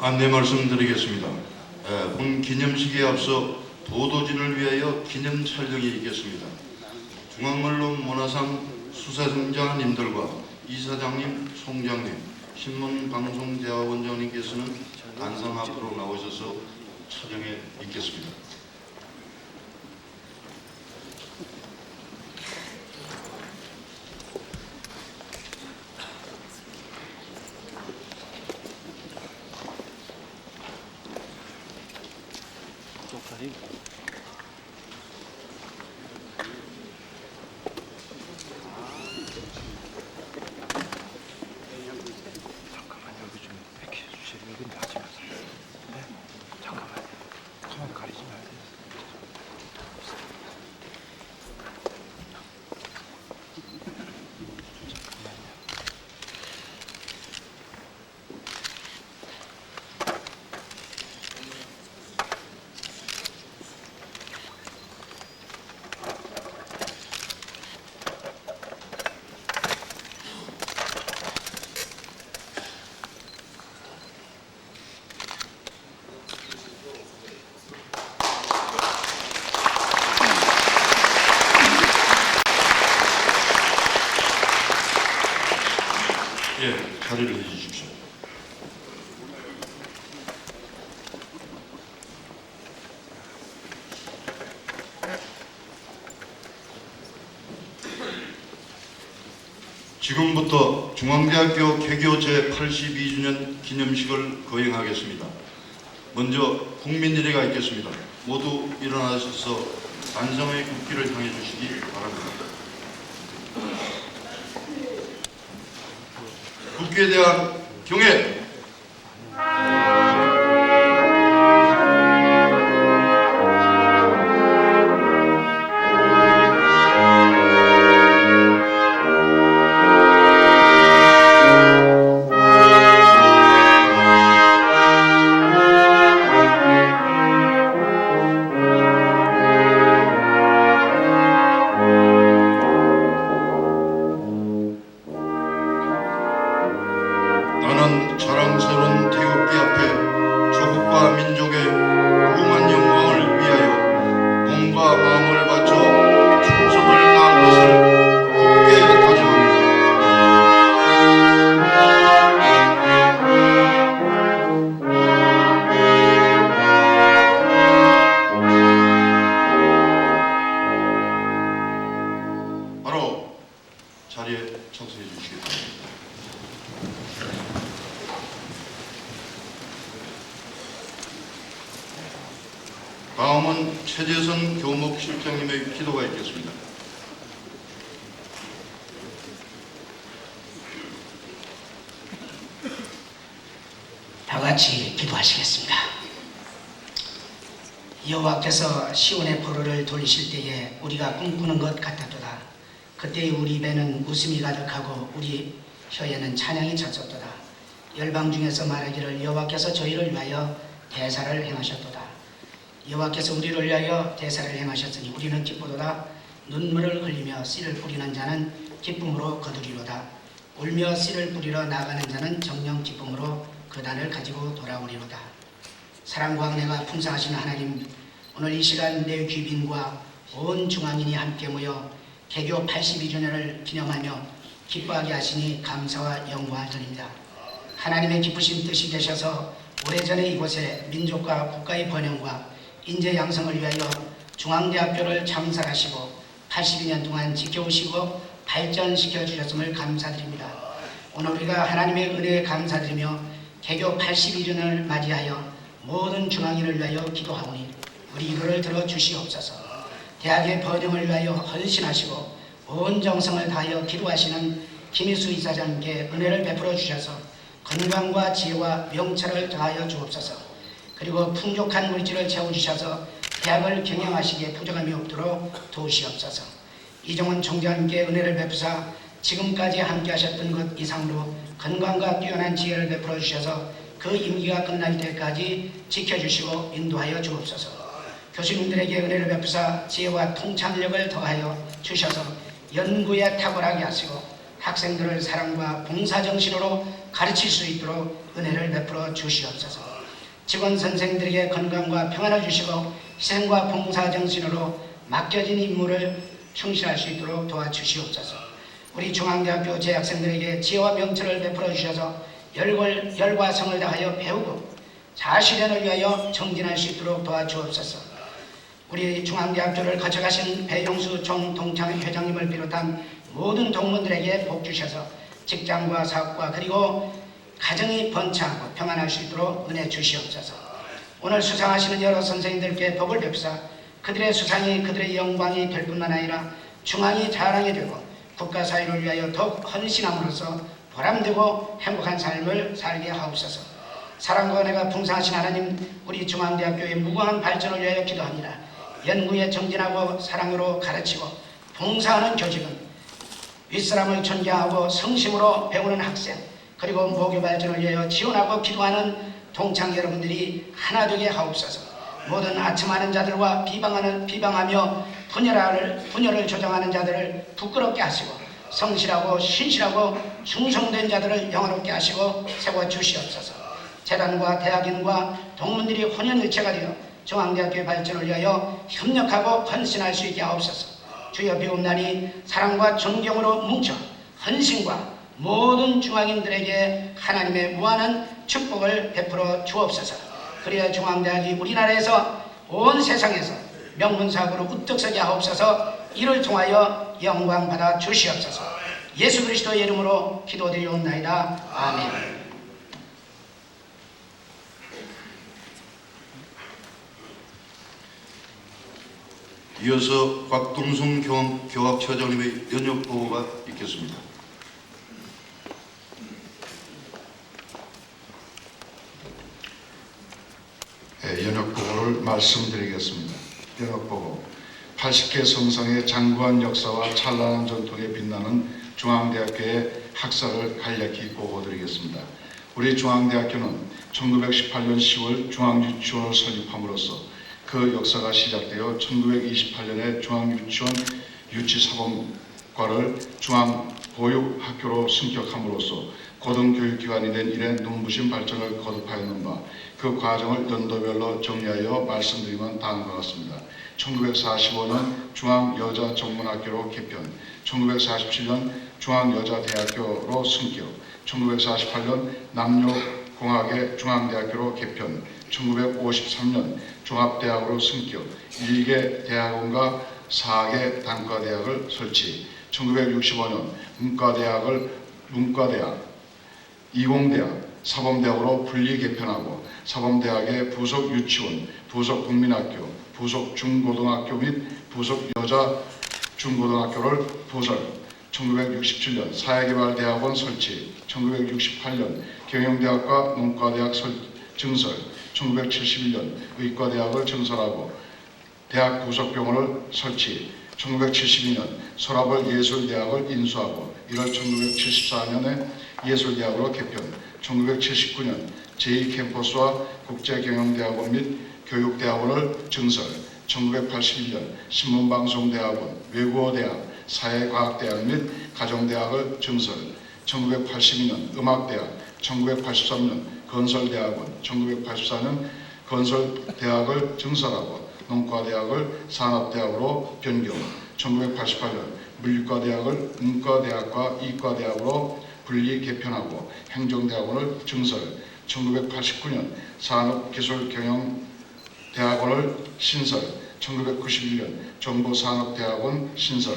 안내 말씀드리겠습니다. 본 기념식에 앞서 보도진을 위하여 기념 촬영이 있겠습니다. 중앙언론 문화상 수사팀장님들과 이사장님, 총장님, 신문방송대학원장님께서는 단상 앞으로 나오셔서 촬영에 있겠습니다. 잠깐만 여기 좀 패키지 주세요. 여기 하지 마세요. 네? 잠깐만. 가만 가리지 마요. 자리를 해주십시오. 지금부터 중앙대학교 개교 제82주년 기념식을 거행하겠습니다. 먼저 국민일회가 있겠습니다. 모두 일어나셔서 단성의 국기를 향해 주시기 바랍니다. 국기에 대한 경애. 나는 자랑스러운 태극기 앞에 조국과 민족의 무궁한 영광을 위하여 몸과 마음을 바쳐 충성을 다할 것을 굳게 다짐합니다. 바로 자리에 청소해 주시겠습니다. 다음은 최재선 교목실장님의 기도가 있겠습니다. 다 같이 기도하시겠습니다. 여호와께서 시온의 포로를 돌리실 때에 우리가 꿈꾸는 것 같았도다. 그때 우리 입에는 웃음이 가득하고 우리 혀에는 찬양이 찼었도다. 열방 중에서 말하기를 여호와께서 저희를 위하여 대사를 행하셨도다. 여호와께서 우리를 위하여 대사를 행하셨으니 우리는 기쁘도다. 눈물을 흘리며 씨를 뿌리는 자는 기쁨으로 거두리로다. 울며 씨를 뿌리러 나가는 자는 정령 기쁨으로 그 단을 가지고 돌아오리로다. 사랑과 은혜가 풍성하신 하나님, 오늘 이 시간 내 귀빈과 온 중앙인이 함께 모여 개교 82주년을 기념하며 기뻐하게 하시니 감사와 영광을 드립니다. 하나님의 기쁘신 뜻이 되셔서 오래전에 이곳에 민족과 국가의 번영과 인재 양성을 위하여 중앙대학교를 창설하시고 82년 동안 지켜오시고 발전시켜 주셨음을 감사드립니다. 오늘 우리가 하나님의 은혜에 감사드리며 개교 82주년을 맞이하여 모든 중앙인을 위하여 기도하오니 우리 이거를 들어주시옵소서. 대학의 번영을 위하여 헌신하시고 온 정성을 다하여 기도하시는 김희수 이사장님께 은혜를 베풀어 주셔서 건강과 지혜와 명철을 더하여 주옵소서. 그리고 풍족한 물질을 채워주셔서 대학을 경영하시기에 부족함이 없도록 도우시옵소서. 이종훈 총장님께 은혜를 베푸사 지금까지 함께 하셨던 것 이상으로 건강과 뛰어난 지혜를 베풀어 주셔서 그 임기가 끝날 때까지 지켜주시고 인도하여 주옵소서. 교수님들에게 은혜를 베푸사 지혜와 통찰력을 더하여 주셔서 연구에 탁월하게 하시고 학생들을 사랑과 봉사정신으로 가르칠 수 있도록 은혜를 베풀어 주시옵소서. 직원 선생들에게 건강과 평안을 주시고 희생과 봉사 정신으로 맡겨진 임무를 충실할 수 있도록 도와주시옵소서. 우리 중앙대학교 재학생들에게 지혜와 명철을 베풀어 주셔서 열과 성을 다하여 배우고 자신을 위하여 정진할 수 있도록 도와주옵소서. 우리 중앙대학교를 거쳐가신 배용수 총동창 회장님을 비롯한 모든 동문들에게 복 주셔서 직장과 사업과 그리고 가정이 번창하고 평안할 수 있도록 은혜 주시옵소서. 오늘 수상하시는 여러 선생님들께 복을 뵙사 그들의 수상이 그들의 영광이 될 뿐만 아니라 중앙이 자랑이 되고 국가 사회를 위하여 더욱 헌신함으로써 보람되고 행복한 삶을 살게 하옵소서. 사랑과 은혜가 풍성하신 하나님, 우리 중앙대학교의 무궁한 발전을 위하여 기도합니다. 연구에 정진하고 사랑으로 가르치고 봉사하는 교직은 윗사람을 존경하고 성심으로 배우는 학생, 그리고 모교 발전을 위하여 지원하고 기도하는 동창 여러분들이 하나 되게 하옵소서. 모든 아첨하는 자들과 비방하며 분열을 조장하는 자들을 부끄럽게 하시고 성실하고 신실하고 충성된 자들을 영화롭게 하시고 세워주시옵소서. 재단과 대학인과 동문들이 혼연일체가 되어 중앙대학교의 발전을 위하여 협력하고 헌신할 수 있게 하옵소서. 주여 비옵나니 사랑과 존경으로 뭉쳐 헌신과 모든 중앙인들에게 하나님의 무한한 축복을 베풀어 주옵소서. 그래야 중앙대학이 우리나라에서 온 세상에서 명문사학으로 우뚝 서게 하옵소서. 이를 통하여 영광 받아 주시옵소서. 예수 그리스도의 이름으로 기도드리옵나이다. 아멘. 이어서 곽동순 교학처장님의 연역 보고가 있겠습니다. 연역 보고를 말씀드리겠습니다. 연역 보고 80개 성상의 장구한 역사와 찬란한 전통에 빛나는 중앙대학교의 학사를 간략히 보고드리겠습니다. 우리 중앙대학교는 1918년 10월 중앙유치원을 설립함으로써 그 역사가 시작되어 1928년에 중앙유치원 유치사범과를 중앙보육학교로 승격함으로써 고등교육기관이 된 이래 눈부신 발전을 거듭하였는 바 그 과정을 연도별로 정리하여 말씀드리면 다음과 같습니다. 1945년 중앙여자전문학교로 개편, 1947년 중앙여자대학교로 승격, 1948년 남녀공학의 중앙대학교로 개편, 1953년 종합대학으로 승격, 1개 대학원과 4개 단과대학을 설치, 1965년 문과대학, 이공대학, 사범대학으로 분리 개편하고 사범대학의 부속 유치원, 부속 국민학교, 부속 중고등학교 및 부속 여자 중고등학교를 부설, 1967년 사회개발대학원 설치, 1968년 경영대학과 문과대학 증설, 1971년 의과대학을 증설하고 대학 부속병원을 설치, 1972년 서라벌 예술대학을 인수하고 1월 1974년에 예술대학으로 개편, 1979년 제2캠퍼스와 국제경영대학원 및 교육대학원을 증설, 1981년 신문방송대학원, 외국어대학, 사회과학대학 및 가정대학을 증설, 1982년 음악대학, 1983년 건설대학원, 1984년 건설대학을 증설하고 농과대학을 산업대학으로 변경, 1988년 물리과대학을 문과대학과 이과대학으로 분리 개편하고 행정대학원을 증설, 1989년 산업기술경영대학원을 신설, 1991년 정보산업대학원 신설,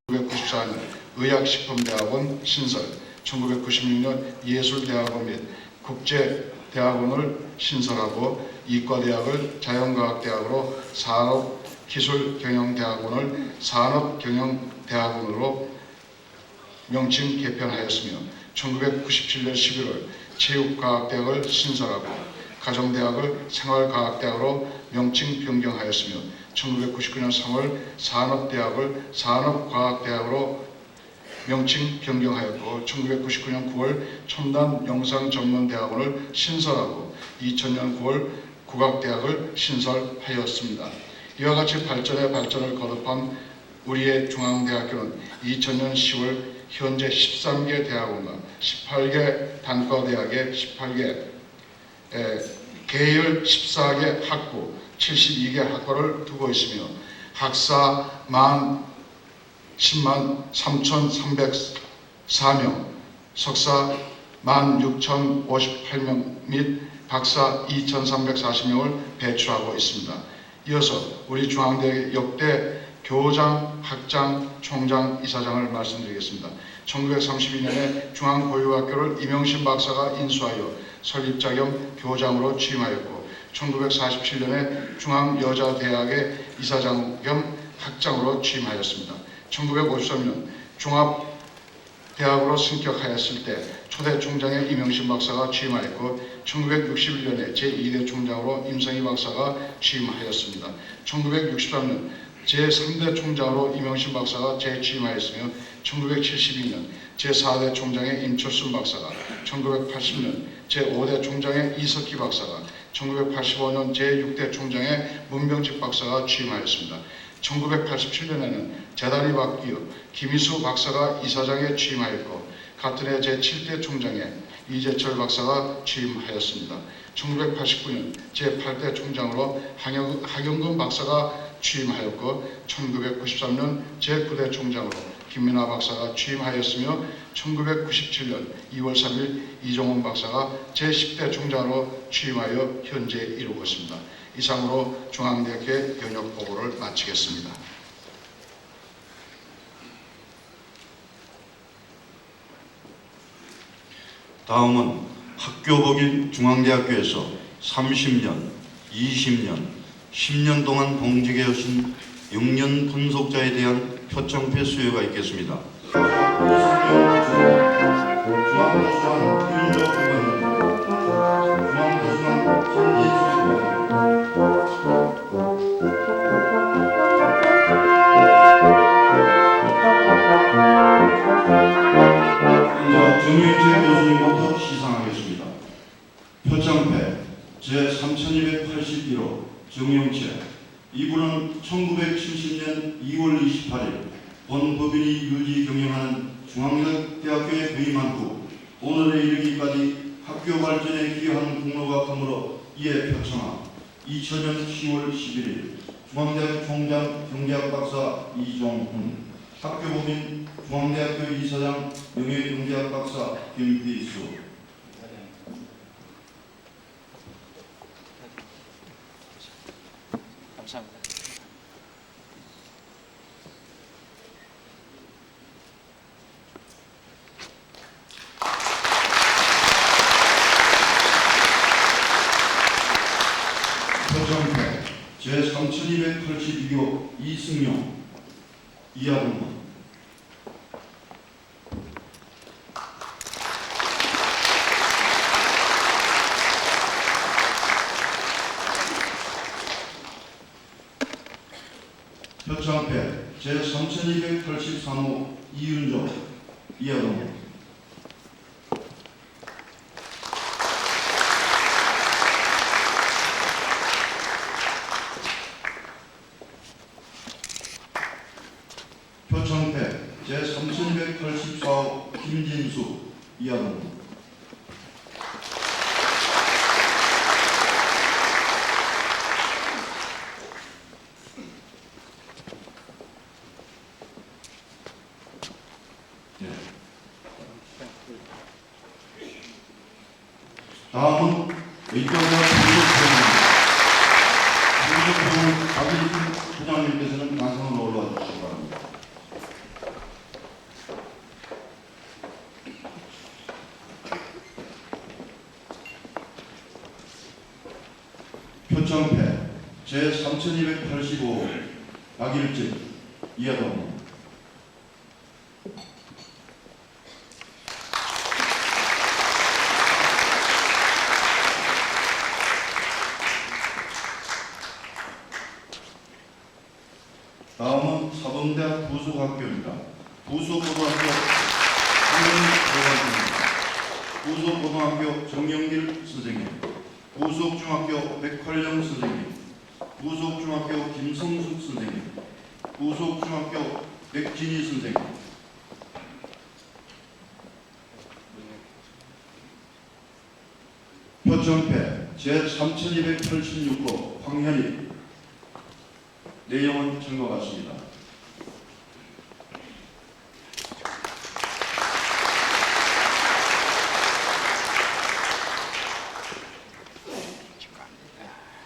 1994년 의학식품대학원 신설, 1996년 예술대학원 및 국제대학원을 신설하고 이과대학을 자연과학대학으로 산업기술경영대학원을 산업경영대학원으로 명칭 개편하였으며 1997년 11월 체육과학대학을 신설하고 가정대학을 생활과학대학으로 명칭 변경하였으며 1999년 3월 산업대학을 산업과학대학으로 명칭 변경하였고 1999년 9월 첨단영상전문대학원을 신설하고 2000년 9월 국악대학을 신설하였습니다. 이와 같이 발전의 발전을 거듭한 우리의 중앙대학교는 2000년 10월 현재 13개 대학원과 18개 단과대학의 18개 계열 14개 학부, 72개 학과를 두고 있으며 학사 10만 3,304명, 석사 16,058명 및 박사 2,340명을 배출하고 있습니다. 이어서 우리 중앙대 역대 교장, 학장, 총장, 이사장을 말씀드리겠습니다. 1932년에 중앙보육학교를 이명신 박사가 인수하여 설립자 겸 교장으로 취임하였고 1947년에 중앙여자대학의 이사장 겸 학장으로 취임하였습니다. 1953년 종합대학으로 승격하였을 때 초대 총장에 이명신 박사가 취임하였고 1961년에 제2대 총장으로 임성희 박사가 취임하였습니다. 1963년 제3대 총장으로 이명신 박사가 재취임하였으며 1972년 제4대 총장에 임철순 박사가, 1980년 제5대 총장에 이석기 박사가, 1985년 제6대 총장에 문병직 박사가 취임하였습니다. 1987년에는 재단이 바뀌어 김희수 박사가 이사장에 취임하였고 같은 해 제7대 총장에 이재철 박사가 취임하였습니다. 1989년 제8대 총장으로 하경근 박사가 취임하였고 1993년 제9대 총장으로 김민하 박사가 취임하였으며 1997년 2월 3일 이종원 박사가 제10대 총장으로 취임하여 현재 이루고 있습니다. 이상으로 중앙대학교 현역 보고를 마치겠습니다. 다음은 학교법인 중앙대학교에서 30년, 20년, 10년 동안 봉직해 오신 영년 분속자에 대한 표창패 수여가 있겠습니다. 중앙도서관 윤조 중앙도서관 정윤철 교수님부터 시상하겠습니다. 표창패 제3281호 정영채. 이분은 1970년 2월 28일 본 법인이 유지 경영하는 중앙대학교에 부임한 후 오늘에 이르기까지 학교 발전에 기여한 공로가 크므로 이에 표창하 2000년 10월 11일 중앙대학 총장 경제학 박사 이종훈, 학교법인 중앙대학교 이사장 명예경제학 박사 김휘수. 감사합니다. 표창패 제3282호 이승용, 이하동문. 표창패 제3283호 이윤조, 이하동문. 표창패 제3284호 김진수, 이하동문. 다음은 의정부와 부족회는 박일준 부장님께서는 난상으로 올라와 주시기 바랍니다. 표창패 제3285호 박일진, 이하동문. 다음은 사범대학 부속학교입니다. 부속고등학교 황영희 부속고등학교 정영길 선생님, 부속중학교 백활영 선생님, 부속중학교 김성숙 선생님, 부속중학교 백진희 선생님. 표창패 제3286호 황현희. 내용은 증거 같습니다.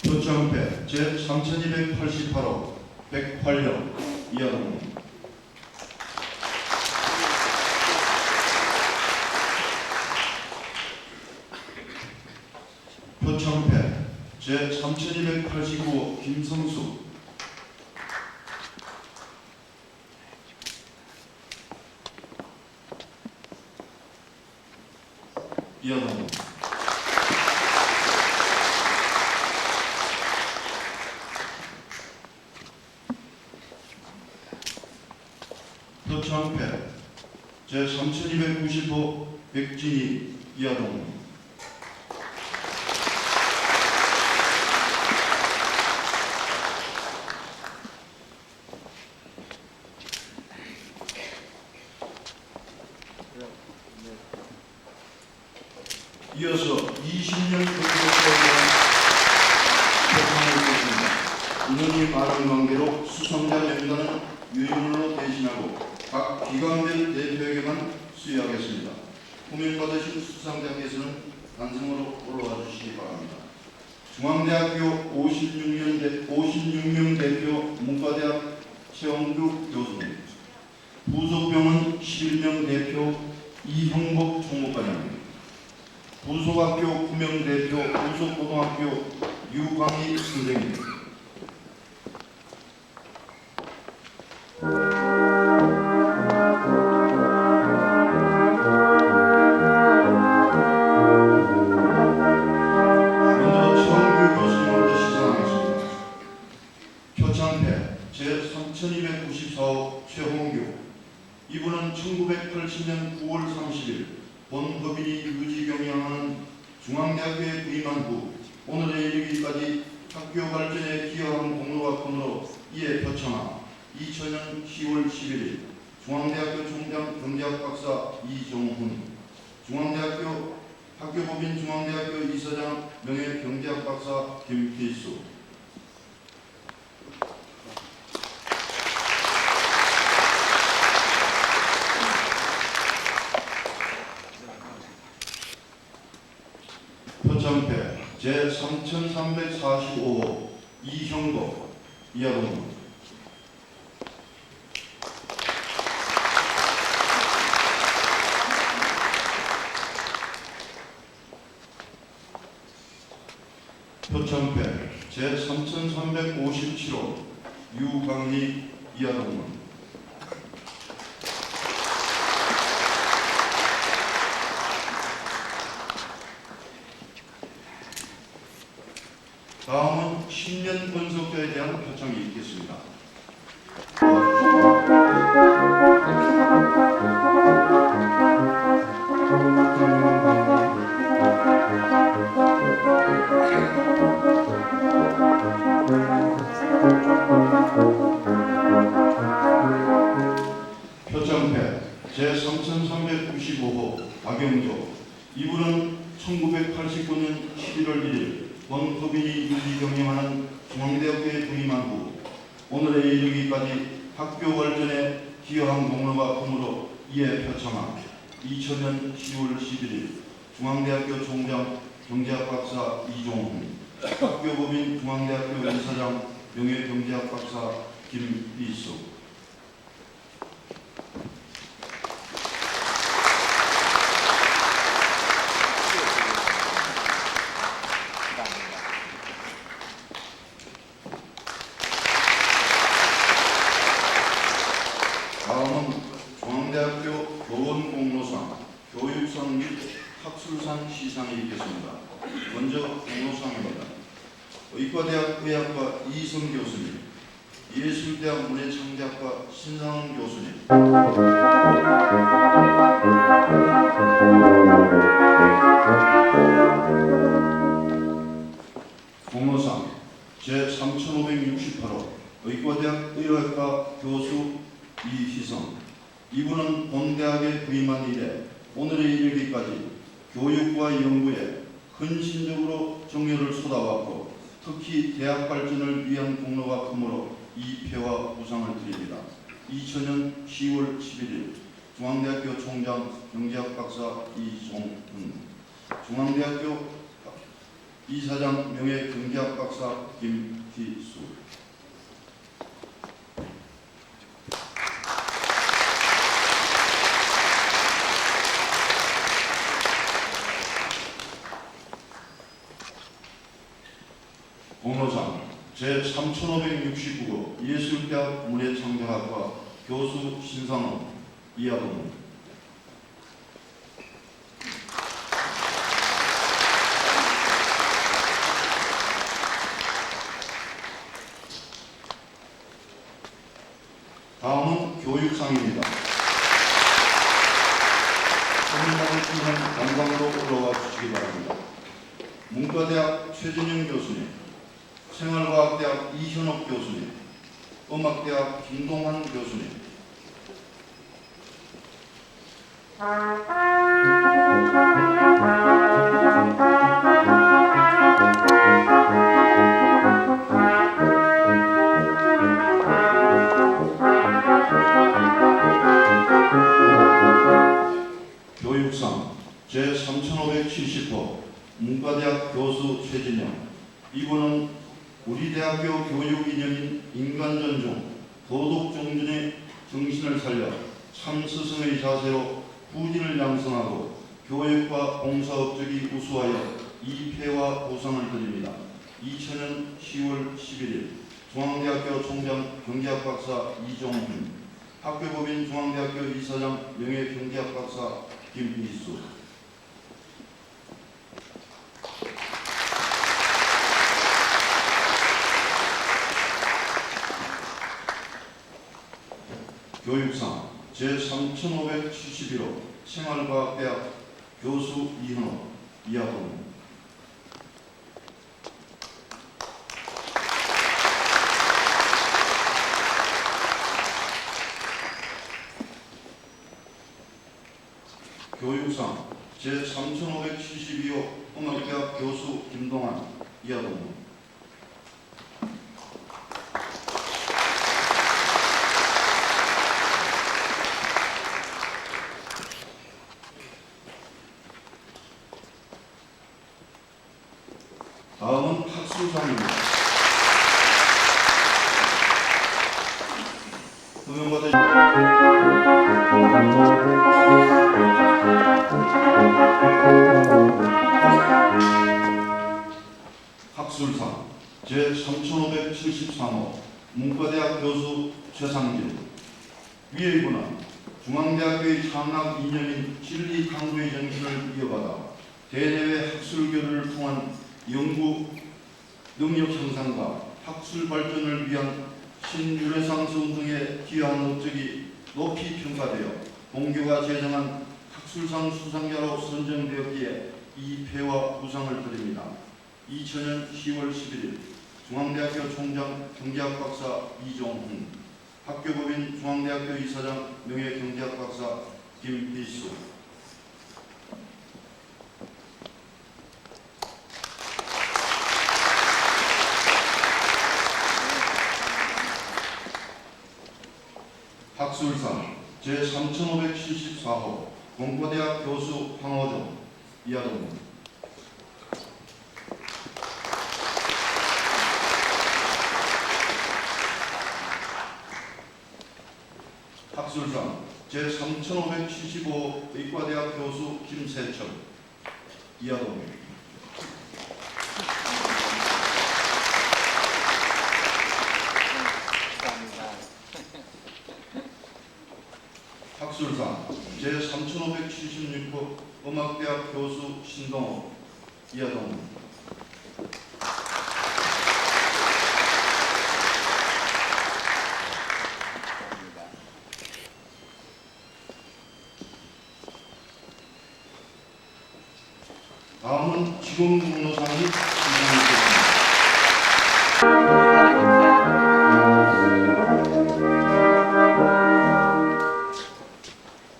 표창패 제3288호 백활령 이하동. 표창패 제3289호 김성수. 이하동. 표창패 제3290호 백진희 이하동. 이어서 20년 근속자에 대한 표창을 드리겠습니다. 인원이 많은 관계로 수상자 명단은 유인물로 대신하고 각 기관별 대표에게만 수여하겠습니다. 호명받으신 수상자께서는 단성으로 올라와 주시기 바랍니다. 중앙대학교 56명 대표 문과대학 최원규 교수님, 부속병원 11명 대표 이형복 총무과장님, 부속학교 9명 대표 부속고등학교 유광희 선생님, 먼저 최원규 교수님부터 시작하겠습니다. 표창패 제3294호 최홍규. 이분은 1980년 9월 30일 본법인이 유지 경영하는 중앙대학교에 부임한 후 오늘에 이르기까지 학교 발전에 기여한 공로가 큰으로 이에 표창하 2000년 10월 11일 중앙대학교 총장 경제학 박사 이종훈, 중앙대학교 학교법인 중앙대학교 이사장 명예경제학 박사 김필수. 표창패 제3345호 이형복 이하동. 표창패 제3357호 유광희 이하동. 다음은 10년 근속자에 대한 표창이 있겠습니다. 표창패 제3395호 박영조. 이분은 1989년 11월 1일 본법인이 유지 경영하는 중앙대학교에 부임한 후 오늘에 이르기까지 학교 발전에 기여한 공로가 크므로 이에 표창하 2000년 10월 11일 중앙대학교 총장 경제학 박사 이종훈, 학교법인 중앙대학교 이사장 명예경제학 박사 김비수. 다음은 중앙대학교 교원공로상, 교육상 및 학술상 시상이 있겠습니다. 먼저 공로상입니다. 의과대학 의학과 이성 교수님, 예술대학 문예창작과 신상훈 교수님, 공로상 제3568호 의과대학 의학과 교수 이희성. 이분은 본대학에 부임한 이래 오늘에 이르기까지 교육과 연구에 헌신적으로 정열을 쏟아왔고 특히 대학 발전을 위한 공로가 크므로 이 표와 우상을 드립니다. 2000년 10월 11일 중앙대학교 총장 경제학 박사 이종훈, 중앙대학교 이사장 명예 경제학 박사 김희수. 공로상 제3569호 예술대학 문예창작학과 교수 신상호 이하동. 다음은 교육상입니다. 선임받은 팀은 단상으로 올라와 주시기 바랍니다. 문과대학 최진영 교수님, 생활과학대학 이현옥 교수님, 음악대학 김동환 교수님. 교육상 제3570호 문과대학 교수 최진영. 이분은 우리 대학교 교육 이념인 인간존중, 도덕정준의 정신을 살려 참스승의 자세로 후진을 양성하고 교육과 봉사업적이 우수하여 이 패와 보상을 드립니다. 2000년 10월 11일 중앙대학교 총장 경제학 박사 이종훈, 학교법인 중앙대학교 이사장 명예 경제학 박사 김희수. 교육상 제3571호 생활과학대학 교수 이현호 이하동. 교육상 제3572호 음악대학 교수 김동환 이하동. 다음은 학술상입니다. 금연받은 학술상 제3573호 문과대학 교수 최상진. 위의 분은 중앙대학교의 창학 이념인 진리 강구의 정신을 이어받아 대내외 학술교류를 통한 연구 능력 향상과 학술 발전을 위한 신르네상스 운동에 기여한 업적이 높이 평가되어 본교가 제정한 학술상 수상자로 선정되었기에 이 패와 우상을 드립니다. 2000년 10월 11일 중앙대학교 총장 경제학 박사 이종훈, 학교법인 중앙대학교 이사장 명예 경제학 박사 김희수. 학술상 제3574호 공포대학 교수 황호종 이하동. 학술상 제3575 의과대학 교수 김세철 이하동. 학술상 제3576호 음악대학 교수 신동호 이하동. 다음은 직원 공로상이 진행되겠습니다.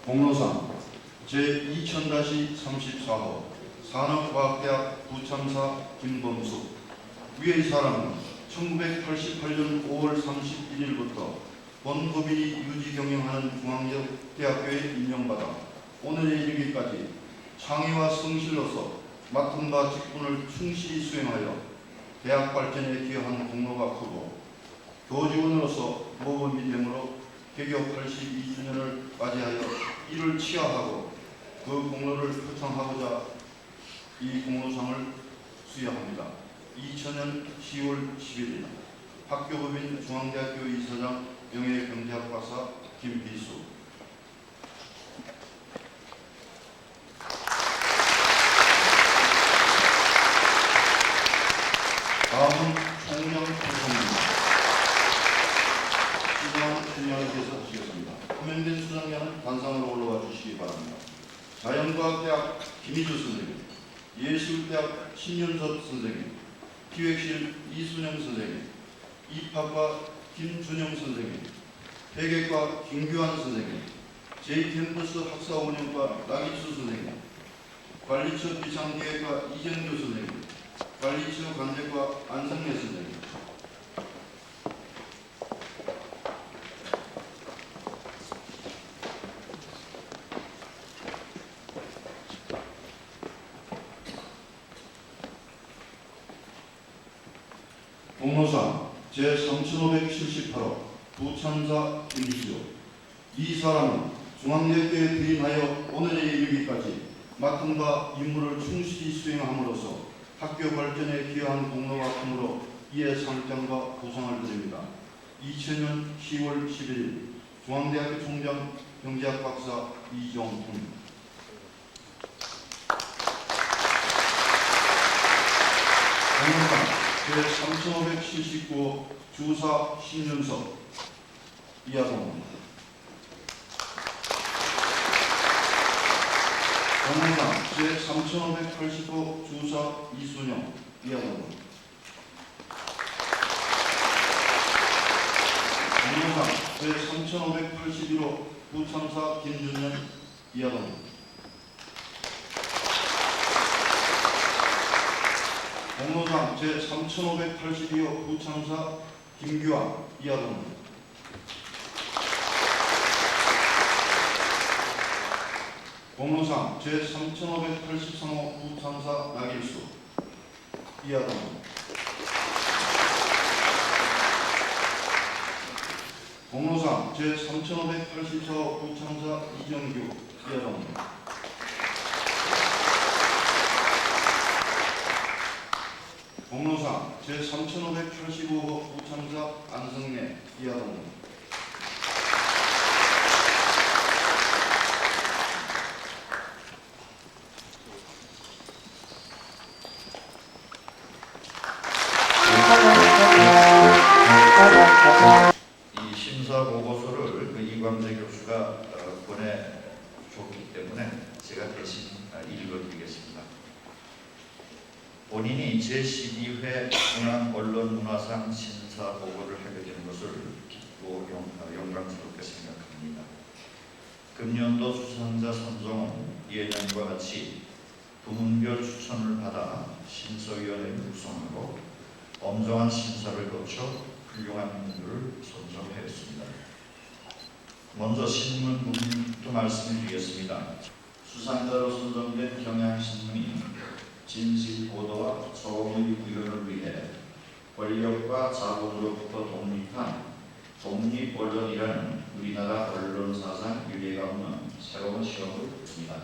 공로상 제2000-34호 산업과학대학 부참사 김범수. 위의 사람은 1988년 5월 31일부터 본법인이 유지 경영하는 중앙대학교에 임명받아 오늘에 이르기까지 창의와 성실로서 맡은 바 직분을 충실히 수행하여 대학 발전에 기여한 공로가 크고 교직원으로서 모범이 되므로 개교 82주년을 맞이하여 이를 치하하고 그 공로를 표창하고자 이 공로상을 수여합니다. 2000년 10월 11일 학교법인 중앙대학교 이사장 명예경제학 박사 김비수. 다음은 총명 구성입니다. 수장 총명께서 하시겠습니다. 호명된 수장님은 단상으로 올라와 주시기 바랍니다. 자연과학대학 김희주 선생님, 예술대학 신윤섭 선생님, 기획실 이순영 선생님, 입학과 김준영 선생님, 회계과 김규환 선생님, 제2캠퍼스 학사운영과 나기수 선생님, 관리처 비상기획과 이정규 선생님, 관리처 관제과 안성래 선생님. 공로상 제3578호 부참사 김시조. 이 사람은 중앙대학교에 부임하여 오늘에 이르기까지 맡은 바 임무를 충실히 수행함으로써 학교 발전에 기여한 공로가 크므로 이에 상장과 보상을 드립니다. 2000년 10월 11일 중앙대학교 총장 경제학 박사 이정훈. 공로상 제3579호 주사 신윤석 이하동. 공로상 제3585 주사 이순영 이하동. 공로상 제3581호 부참사 김준현 이하동. 공로상 제3582호 부참사 김규환 이하동. 공로상 제3583호 부참사 나길수 이하동. 공로상 제3584호 부참사 이정규 이하동. 공로상 제3585호 부참사 안성래 이하동. 이 심사 보고서를 이광재 교수가 보내줬기 때문에 제가 대신 읽어드리겠습니다. 본인이 제12회 문화언론문화상 심사 보고를 하게 된 것을 기쁘고 영광스럽게 생각합니다. 금년도 수상자 선정은 예년과 같이 부문별 추천을 받아 심사위원회를 구성하고 엄정한 심사를 거쳐 훌륭한 분들을 선정하였습니다. 먼저 신문 부분부터 말씀드리겠습니다. 수상자로 선정된 경향신문이 진실 보도와 소의 구현을 위해 권력과 자본으로부터 독립한 독립언론이라는 우리나라 언론사상 유례가 없는 새로운 시험을 줍니다.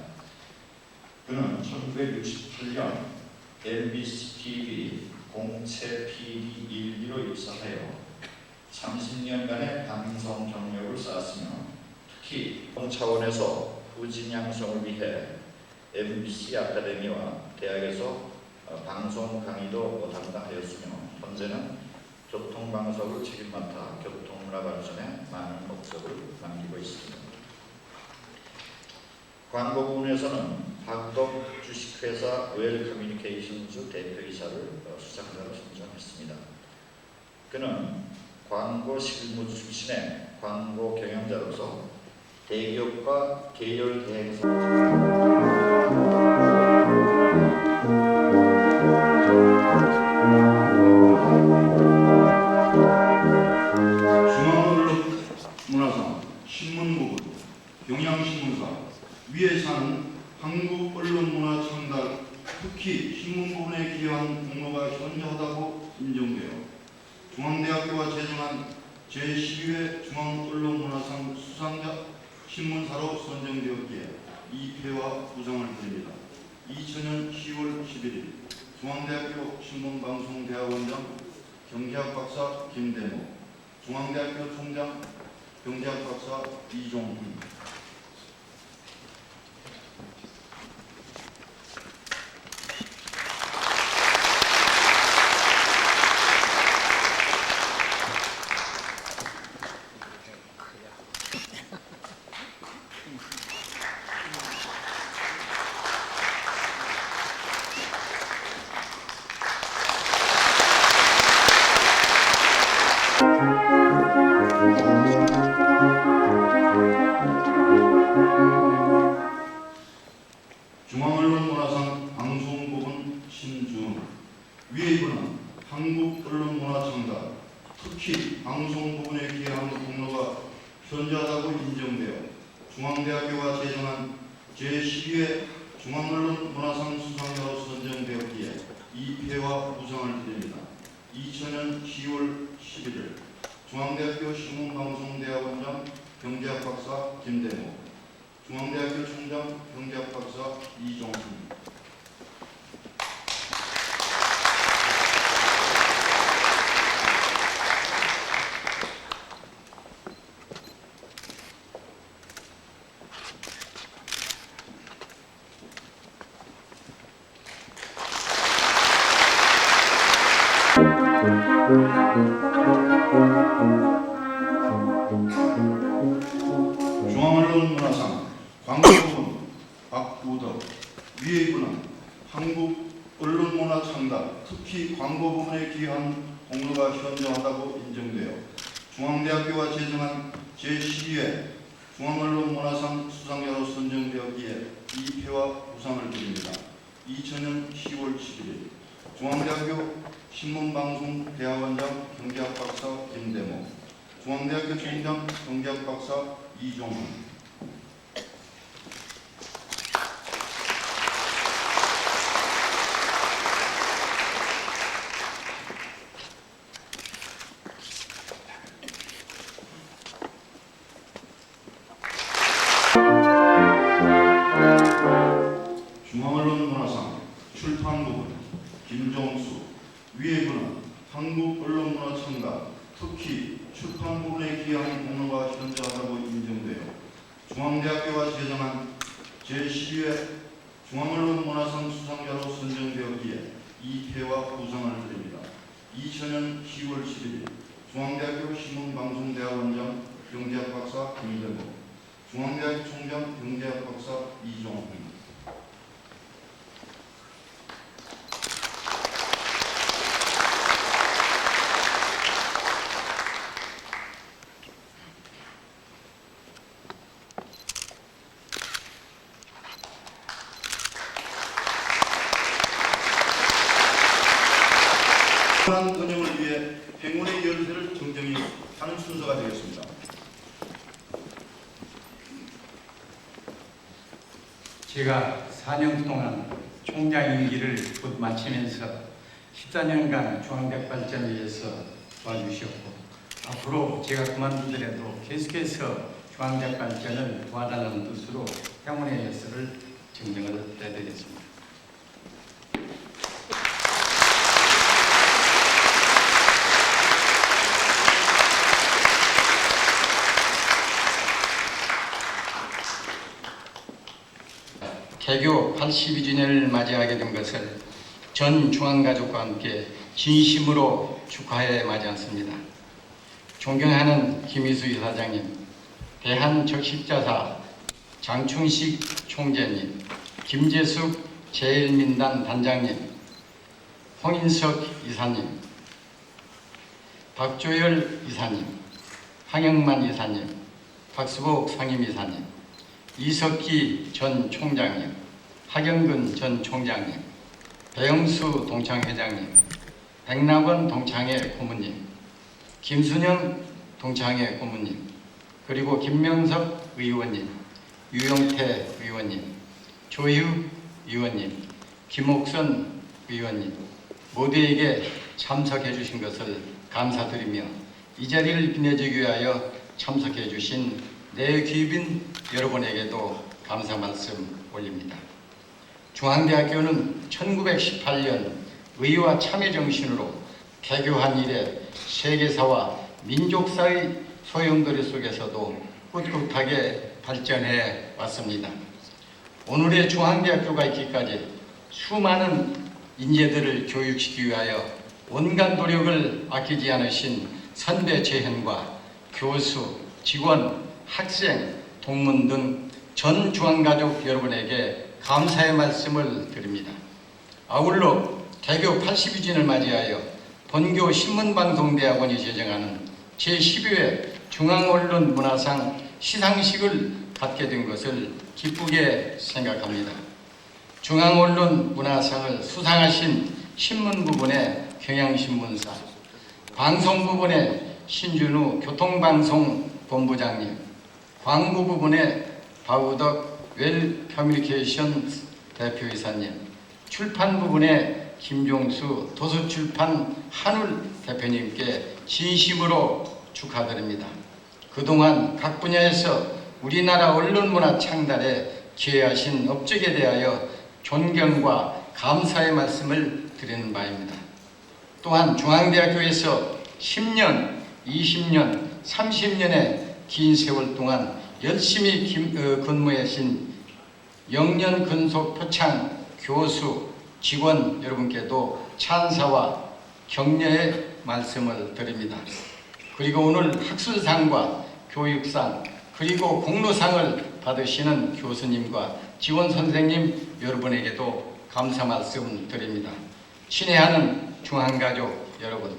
그는 1968년 MBC TV 공채 PD 일기로 입사하여 30년간의 방송 경력을 쌓았으며 특히 차원에서 후진 양성을 위해 MBC 아카데미와 대학에서 방송 강의도 담당하였으며 현재는 교통방송을 책임맡아 교통문화 발전에 많은 목적을 남기고 있습니다. 광고 부문에서는 박덕 주식회사 웰커뮤니케이션즈 대표이사를 수상자로 선정했습니다. 그는 광고 실무 출신의 광고 경영자로서 대기업과 계열 대행사 경향신문사, 위에 사는 한국 언론문화 창달, 특히 신문 부분에 기여한 공로가 현저하다고 인정되어 중앙대학교가 제정한 제12회 중앙언론문화상 수상자 신문사로 선정되었기에 이 표와 부상을 드립니다. 2000년 10월 11일 중앙대학교 신문방송대학원장 경제학 박사 김대모, 중앙대학교 총장 경제학 박사 이종훈. 중앙언론문화상 방송부분 신준, 위의 이분은 한국언론문화창달, 특히 방송부분에 기여한 공로가 현저하다고 인정되어 중앙대학교가 제정한 제12회 중앙언론문화상 수상자로 선정되었기에 이 표와 부상을 드립니다. 2000년 10월 11일 중앙대학교 신문방송대학원장 경제학 박사 김대모, 중앙대학교 총장 경제학 박사 이종훈. 중앙언론문화상 광고부분 박우덕, 위의 이분은 한국 언론문화 창달, 특히 광고 부분에 기여한 공로가 현저하다고 인정되어 중앙대학교가 제정한 제12회 중앙언론문화상 수상자로 선정되었기에 이 표와 부상을 드립니다. 2000년 10월 11일 중앙대학교 신문방송대학원장 경제학 박사 김대모, 중앙대학교 총장 경제학 박사 이종훈. 중앙언론문화상 출판부분 김종수, 위의 분은 한국언론문화창달, 특히 출판 부분에 기여한 공로가 현저하다고 인정되어 중앙대학교가 제정한 제12회 중앙언론문화상 수상자로 선정되었기에 이 표와 부상을 드립니다. 2000년 10월 11일 중앙대학교 신문방송대학원장 경제학 박사 김대모, 중앙대학교 총장 경제학 박사 이종훈. 은행을 위해 행운의 열쇠를 정정히 하는 순서가 되겠습니다. 제가 4년 동안 총장 임기를 곧 마치면서 14년간 중앙대학 발전을 위해서 도와주셨고 앞으로 제가 그만두더라도 계속해서 중앙대학 발전을 도와달라는 뜻으로 행운의 열쇠를 증정을 해드리겠습니다. 개교 82주년을 맞이하게 된 것을 전 중앙가족과 함께 진심으로 축하해 맞이했습니다. 존경하는 김희수 이사장님, 대한적십자사 장충식 총재님, 김재숙 제1민단 단장님, 홍인석 이사님, 박조열 이사님, 황영만 이사님, 박수복 상임이사님, 이석기 전 총장님, 하경근 전 총장님, 배영수 동창회장님, 백낙원 동창회 고문님, 김순영 동창회 고문님, 그리고 김명석 의원님, 유영태 의원님, 조희욱 의원님, 김옥선 의원님 모두에게 참석해 주신 것을 감사드리며 이 자리를 빛내주기 위하여 참석해 주신 내귀빈 여러분에게도 감사 말씀 올립니다. 중앙대학교는 1918년 의와 참여 정신으로 개교한 이래 세계사와 민족사의 소용돌이 속에서도 꿋꿋하게 발전해 왔습니다. 오늘의 중앙대학교가 있기까지 수많은 인재들을 교육시키기 위하여 온갖 노력을 아끼지 않으신 선배 재현과 교수, 직원, 학생, 동문 등 전 중앙가족 여러분에게 감사의 말씀을 드립니다. 아울러 개교 80주년을 맞이하여 본교 신문방송대학원이 제정하는 제12회 중앙언론문화상 시상식을 갖게 된 것을 기쁘게 생각합니다. 중앙언론문화상을 수상하신 신문 부분의 경향신문사, 방송 부분의 신준우 교통방송본부장님, 광고 부분의 바우덕 웰커뮤니케이션 대표이사님, 출판 부분의 김종수 도서출판 한울 대표님께 진심으로 축하드립니다. 그동안 각 분야에서 우리나라 언론문화 창달에 기여하신 업적에 대하여 존경과 감사의 말씀을 드리는 바입니다. 또한 중앙대학교에서 10년, 20년, 30년의 긴 세월 동안 열심히 근무하신 영년 근속 표창 교수, 직원 여러분께도 찬사와 격려의 말씀을 드립니다. 그리고 오늘 학술상과 교육상 그리고 공로상을 받으시는 교수님과 지원 선생님 여러분에게도 감사 말씀 드립니다. 친애하는 중앙가족 여러분,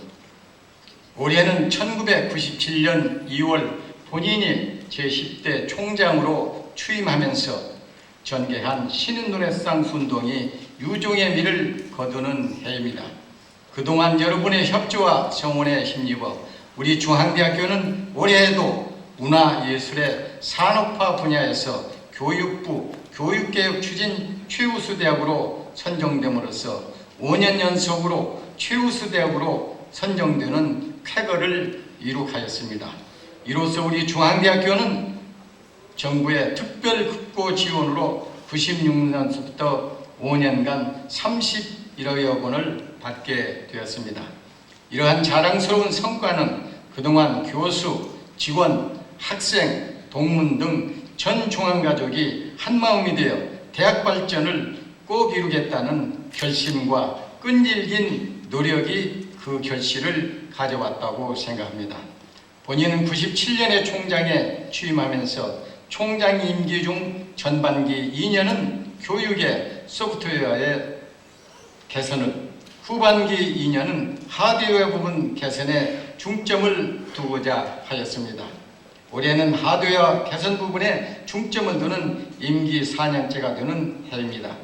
올해는 1997년 2월 본인이 제10대 총장으로 취임하면서 전개한 신인 르네상스 운동이 유종의 미를 거두는 해입니다. 그동안 여러분의 협조와 성원에 힘입어 우리 중앙대학교는 올해에도 문화예술의 산업화 분야에서 교육부 교육개혁 추진 최우수 대학으로 선정됨으로써 5년 연속으로 최우수 대학으로 선정되는 쾌거를 이룩하였습니다. 이로써 우리 중앙대학교는 정부의 특별급고 지원으로 96년부터 5년간 31억여 원을 받게 되었습니다. 이러한 자랑스러운 성과는 그동안 교수, 직원, 학생, 동문 등 전 중앙가족이 한마음이 되어 대학 발전을 꼭 이루겠다는 결심과 끈질긴 노력이 그 결실을 가져왔다고 생각합니다. 본인은 97년에 총장에 취임하면서 총장 임기 중 전반기 2년은 교육의 소프트웨어의 개선을, 후반기 2년은 하드웨어 부분 개선에 중점을 두고자 하였습니다. 올해는 하드웨어 개선 부분에 중점을 두는 임기 4년째가 되는 해입니다.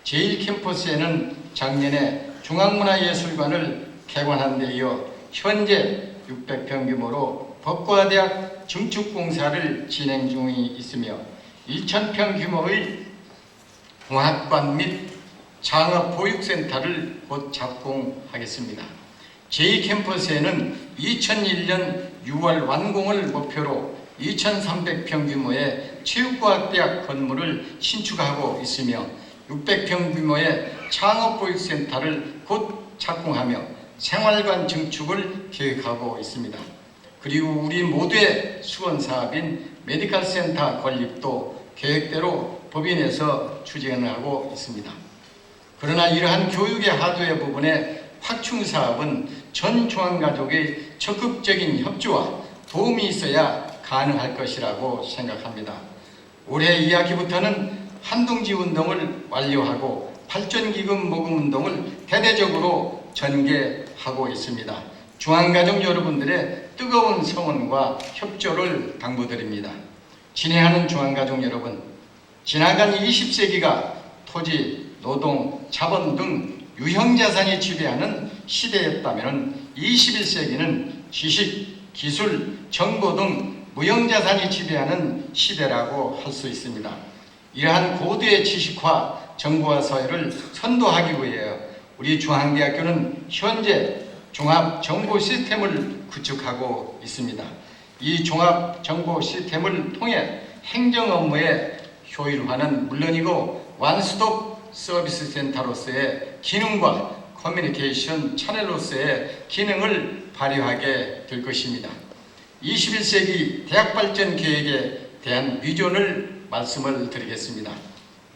제1캠퍼스에는 작년에 중앙문화예술관을 개관한 데 이어 현재 600평 규모로 법과대학 증축공사를 진행 중에 있으며 1000평 규모의 공학관 및 장업보육센터를 곧 착공하겠습니다. 제2캠퍼스에는 2001년 6월 완공을 목표로 2300평 규모의 체육과학대학 건물을 신축하고 있으며 600평 규모의 창업보육센터를 곧 착공하며 생활관 증축을 계획하고 있습니다. 그리고 우리 모두의 수건사업인 메디컬센터 건립도 계획대로 법인에서 추진하고 있습니다. 그러나 이러한 교육의 하드웨어 부분의 확충사업은 전 중앙가족의 적극적인 협조와 도움이 있어야 가능할 것이라고 생각합니다. 올해 2학기부터는 한동지 운동을 완료하고 발전기금 모금 운동을 대대적으로 전개하고 있습니다. 중앙가족 여러분들의 뜨거운 성원과 협조를 당부드립니다. 친애하는 중앙가족 여러분, 지나간 20세기가 토지, 노동, 자본 등 유형자산이 지배하는 시대였다면 21세기는 지식, 기술, 정보 등 무형자산이 지배하는 시대라고 할 수 있습니다. 이러한 고도의 지식화 정보화 사회를 선도하기 위해 우리 중앙대학교는 현재 종합정보 시스템을 구축하고 있습니다. 이 종합정보 시스템을 통해 행정 업무의 효율화는 물론이고 완스톱 서비스 센터로서의 기능과 커뮤니케이션 채널로서의 기능을 발휘하게 될 것입니다. 21세기 대학발전 계획에 대한 비전을 말씀을 드리겠습니다.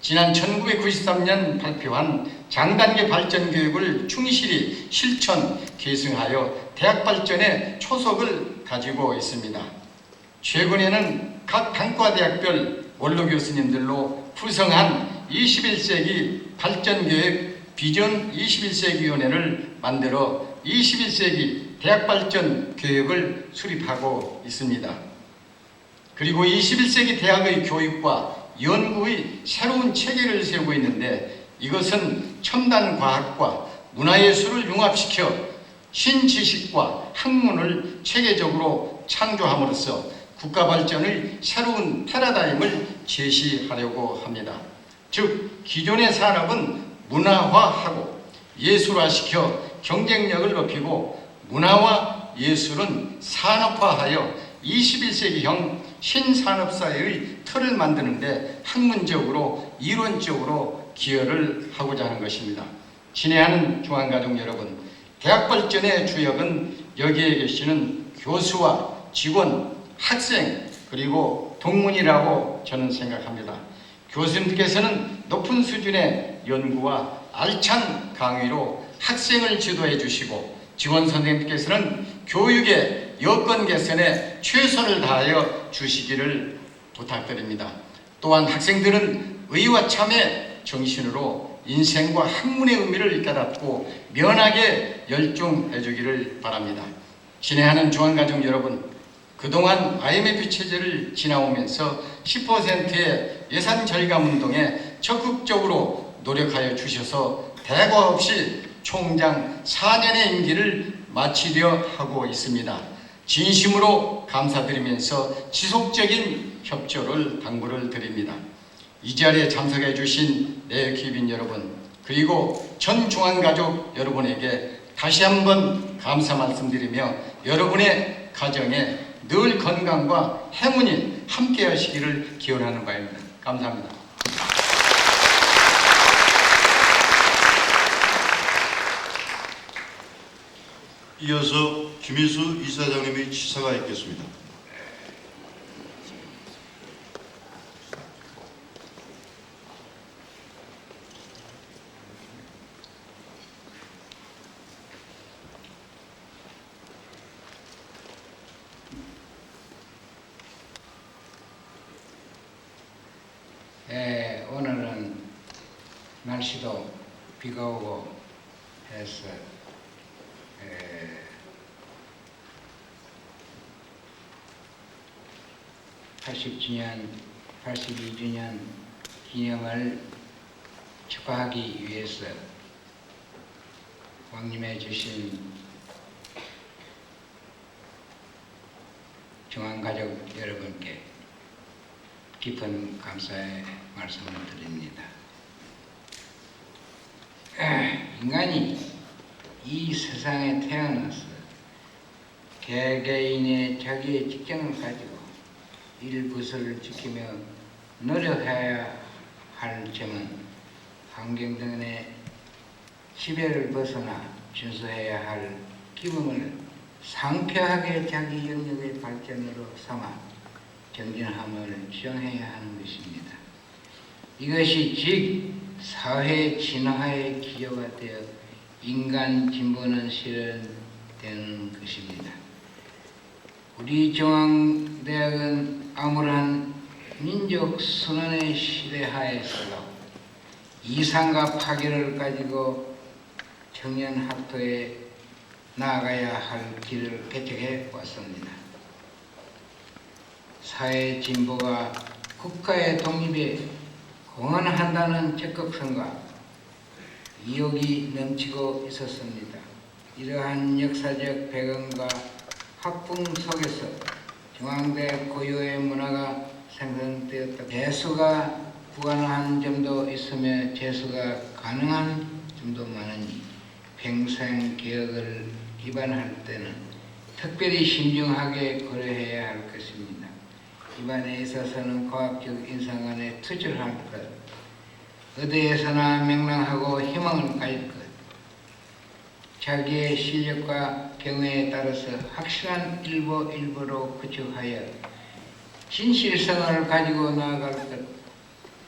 지난 1993년 발표한 장단계 발전 교육을 충실히 실천 계승하여 대학 발전의 초석을 가지고 있습니다. 최근에는 각 단과대학별 원로 교수님들로 구성한 21세기 발전교육 비전 21세기위원회를 만들어 21세기 대학발전 교육을 수립하고 있습니다. 그리고 21세기 대학의 교육과 연구의 새로운 체계를 세우고 있는데 이것은 첨단 과학과 문화예술을 융합시켜 신지식과 학문을 체계적으로 창조함으로써 국가 발전의 새로운 패러다임을 제시하려고 합니다. 즉 기존의 산업은 문화화하고 예술화시켜 경쟁력을 높이고 문화와 예술은 산업화하여 21세기형 신산업사회의 틀을 만드는데 학문적으로 이론적으로 기여를 하고자 하는 것입니다. 친애하는 중앙가족 여러분, 대학발전의 주역은 여기에 계시는 교수와 직원, 학생 그리고 동문이라고 저는 생각합니다. 교수님께서는 높은 수준의 연구와 알찬 강의로 학생을 지도해 주시고 직원 선생님께서는 교육의 여건 개선에 최선을 다하여 주시기를 부탁드립니다. 또한 학생들은 의와 참의 정신으로 인생과 학문의 의미를 깨닫고 면하게 열중해 주기를 바랍니다. 친애하는 중앙가족 여러분, 그동안 IMF 체제를 지나오면서 10%의 예산 절감 운동에 적극적으로 노력하여 주셔서 대과 없이 총장 4년의 임기를 마치려 하고 있습니다. 진심으로 감사드리면서 지속적인 협조를 당부를 드립니다. 이 자리에 참석해 주신 내외기빈 여러분 그리고 전 중앙가족 여러분에게 다시 한번 감사 말씀드리며 여러분의 가정에 늘 건강과 행운이 함께 하시기를 기원하는 바입니다. 감사합니다. 이어서 김희수 이사장님의 치사가 있겠습니다. 오늘은 날씨도 비가 오고 해서 80주년, 82주년 기념을 축하하기 위해서 왕님해 주신 중앙가족 여러분께 깊은 감사의 말씀을 드립니다. 인간이 이 세상에 태어나서 개개인의 자기의 직장을 가지고 일부서를 지키며 노력해야 할 점은 환경 등의 지배를 벗어나 준수해야 할 기쁨을 상쾌하게 자기 영역의 발전으로 삼아 경진함을 지향해야 하는 것입니다. 이것이 즉 사회 진화의 기여가 되어 인간 진보는 실현되는 것입니다. 우리 중앙대학은 암울한 민족 순환의 시대 하에서 이상과 파괴를 가지고 청년 학도에 나아가야 할 길을 개척해 왔습니다. 사회 진보가 국가의 독립에 공헌한다는 적극성과 의욕이 넘치고 있었습니다. 이러한 역사적 배경과 학풍 속에서 중앙대 고유의 문화가 생성되었다. 재수가 불가능한 점도 있으며 재수가 가능한 점도 많으니 평생 개혁을 입안할 때는 특별히 신중하게 고려해야 할 것입니다. 입안에 있어서는 과학적 인상 간에 투철할 것, 어디에서나 명랑하고 희망을 가질 것, 자기의 실력과 경우에 따라서 확실한 일부로 구축하여 진실성을 가지고 나아갈 것.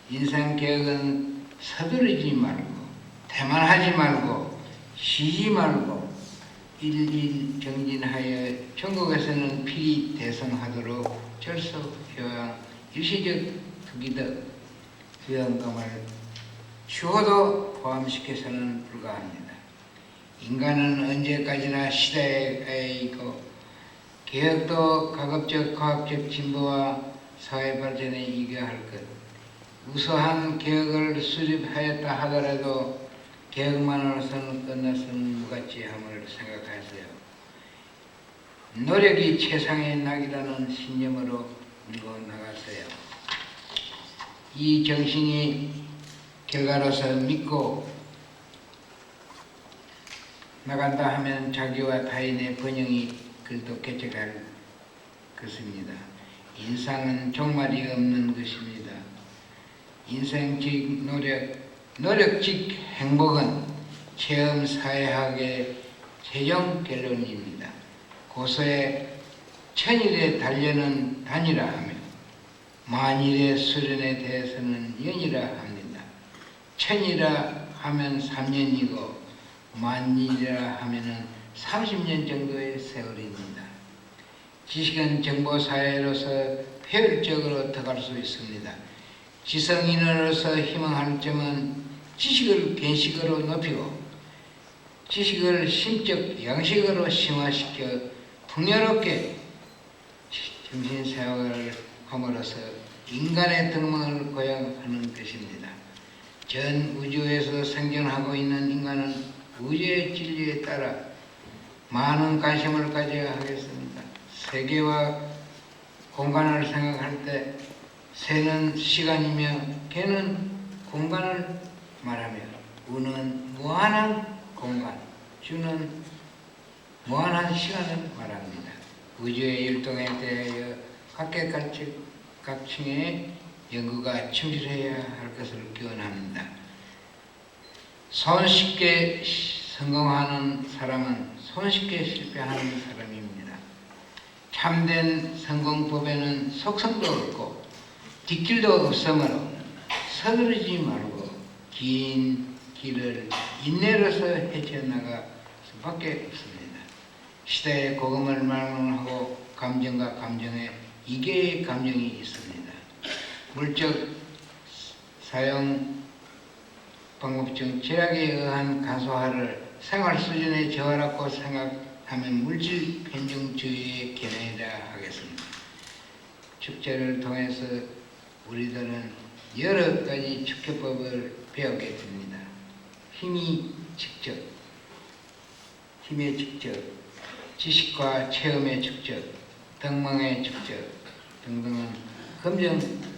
인생 개혁은 서두르지 말고 태만하지 말고 쉬지 말고 일일 정진하여 전국에서는 필히 대성하도록 절속, 효양, 일시적 투기덕, 부영감을 추호도 포함시켜서는 불가합니다. 인간은 언제까지나 시대에 있고 개혁도 가급적 과학적 진보와 사회 발전에 이겨할 것. 우수한 개혁을 수립하였다 하더라도 개혁만으로서는 끝나서는 무가치함을 생각하세요. 노력이 최상의 낙이라는 신념으로 밀고 나가세요. 이 정신이 결과로서 믿고 나간다 하면 자기와 타인의 번영이 글도 개척할 것입니다. 인상은 종말이 없는 것입니다. 인생직 노력직 행복은 체험 사회학의 최종 결론입니다. 고서의 천일의 단련은 단이라 하며 만일의 수련에 대해서는 연이라 합니다. 천이라 하면 3년이고 만일이라 하면 30년 정도의 세월입니다. 지식은 정보사회로서 효율적으로 더 수 있습니다. 지성인으로서 희망하는 점은 지식을 견식으로 높이고 지식을 심적 양식으로 심화시켜 풍요롭게 정신생활을 함으로써 인간의 덕망을 고양하는 것입니다. 전 우주에서 생존하고 있는 인간은 우주의 진리에 따라 많은 관심을 가져야 하겠습니다. 세계와 공간을 생각할 때 새는 시간이며 개는 공간을 말하며 우는 무한한 공간, 주는 무한한 시간을 말합니다. 우주의 율동에 대하여 각계각층의 연구가 충실해야 할 것을 기원합니다. 손쉽게 성공하는 사람은 손쉽게 실패하는 사람입니다. 참된 성공법에는 속성도 없고 뒷길도 없으므로 서두르지 말고 긴 길을 인내로서 헤쳐나갈 수밖에 없습니다. 시대의 고금을 말론하고 감정과 감정에 이계의 감정이 있습니다. 물적 사용 방법 중 제약에 의한 간소화를 생활 수준에 저하라고 생각하면 물질 편중주의의 견해이라 하겠습니다. 축제를 통해서 우리들은 여러 가지 축제법을 배우게 됩니다. 힘의 축적, 지식과 체험의 축적, 덕망의 축적 등등은 금전